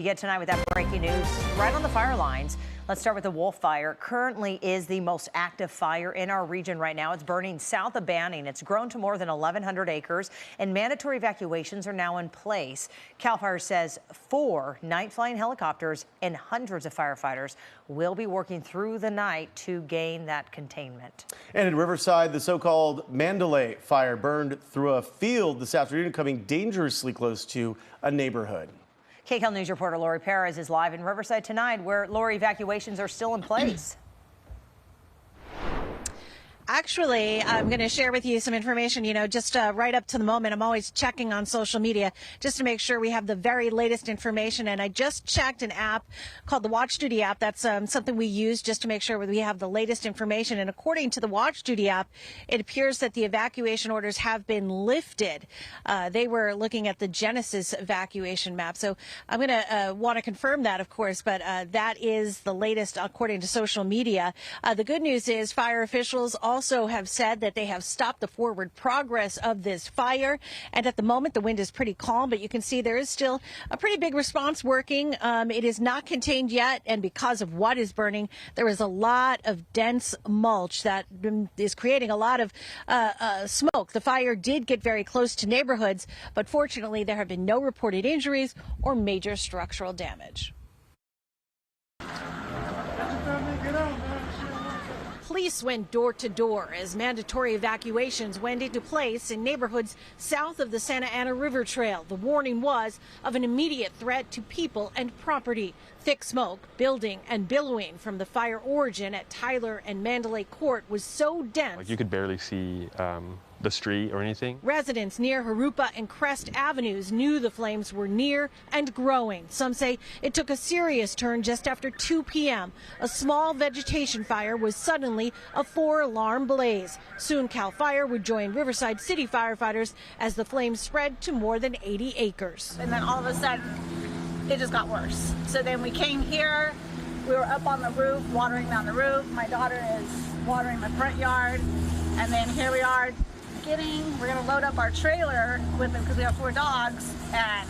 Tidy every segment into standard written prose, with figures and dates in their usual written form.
Get tonight with that breaking news right on the fire lines. Let's start with the Wolf Fire. Currently is the most active fire in our region right now. It's burning south of Banning. It's grown to more than 1,100 acres, and mandatory evacuations are now in place. CAL FIRE says 4 night flying helicopters and hundreds of firefighters will be working through the night to gain that containment. And in Riverside, the so-called Mandalay Fire burned through a field this afternoon, coming dangerously close to a neighborhood. KCAL News reporter Laurie Perez is live in Riverside tonight, where Laurie, evacuations are still in place. Actually, I'm going to share with you some information, just right up to the moment. I'm always checking on social media just to make sure we have the very latest information. And I just checked an app called the Watch Duty app. That's something we use just to make sure we have the latest information. And according to the Watch Duty app, it appears that the evacuation orders have been lifted. They were looking at the Genesis evacuation map. So I'm going to want to confirm that, of course, but that is the latest according to social media. The good news is fire officials also have said that they have stopped the forward progress of this fire. And at the moment, the wind is pretty calm, but you can see there is still a pretty big response working. It is not contained yet. And because of what is burning, there is a lot of dense mulch that is creating a lot of smoke. The fire did get very close to neighborhoods, but fortunately, there have been no reported injuries or major structural damage. Police went door to door as mandatory evacuations went into place in neighborhoods south of the Santa Ana River Trail. The warning was of an immediate threat to people and property. Thick smoke, building and billowing from the fire origin at Tyler and Mandalay Court was so dense. You could barely see the street or anything. Residents near Harupa and Crest Avenues knew the flames were near and growing. Some say it took a serious turn just after 2 p.m. A small vegetation fire was suddenly a 4-alarm blaze. Soon CAL FIRE would join Riverside City firefighters as the flames spread to more than 80 acres. And then all of a sudden, it just got worse. So then we came here, we were up on the roof, watering down the roof. My daughter is watering my front yard. And then here we are we're gonna load up our trailer with them because we have 4 dogs and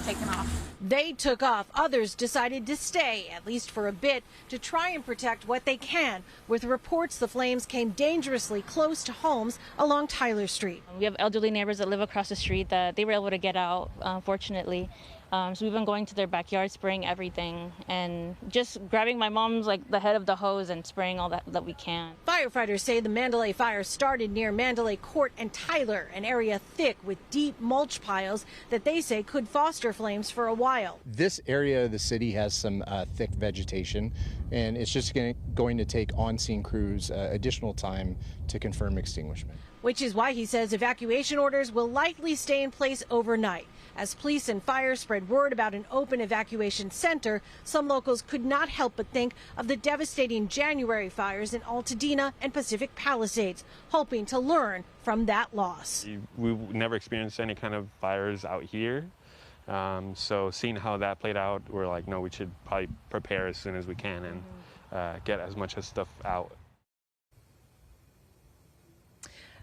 take them off. They took off. Others decided to stay, at least for a bit, to try and protect what they can. With reports the flames came dangerously close to homes along Tyler Street. We have elderly neighbors that live across the street that they were able to get out, fortunately. So we've been going to their backyard, spraying everything, and just grabbing my mom's the head of the hose and spraying all that we can. Firefighters say the Mandalay Fire started near Mandalay Court and Tyler, an area thick with deep mulch piles that they say could foster flames for a while. This area of the city has some thick vegetation, and it's just going to take on-scene crews additional time to confirm extinguishment. Which is why he says evacuation orders will likely stay in place overnight. As police and fire spread word about an open evacuation center, some locals could not help but think of the devastating January fires in Altadena and Pacific Palisades, hoping to learn from that loss. We've never experienced any kind of fires out here. So seeing how that played out, we're like, no, we should probably prepare as soon as we can and get as much of stuff out.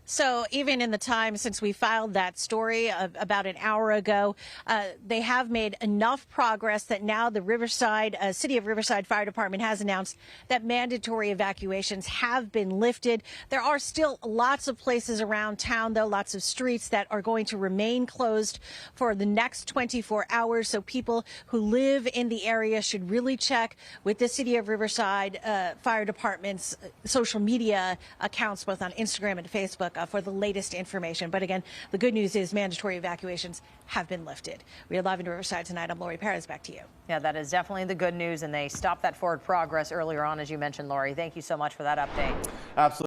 So even in the time since we filed that story about an hour ago, they have made enough progress that now the City of Riverside Fire Department has announced that mandatory evacuations have been lifted. There are still lots of places around town, though, lots of streets that are going to remain closed for the next 24 hours. So people who live in the area should really check with the City of Riverside Fire Department's social media accounts, both on Instagram and Facebook, for the latest information. But again, the good news is mandatory evacuations have been lifted. We are live in Riverside tonight. I'm Laurie Perez. Back to you. Yeah, that is definitely the good news, and they stopped that forward progress earlier on, as you mentioned, Laurie. Thank you so much for that update. Absolutely.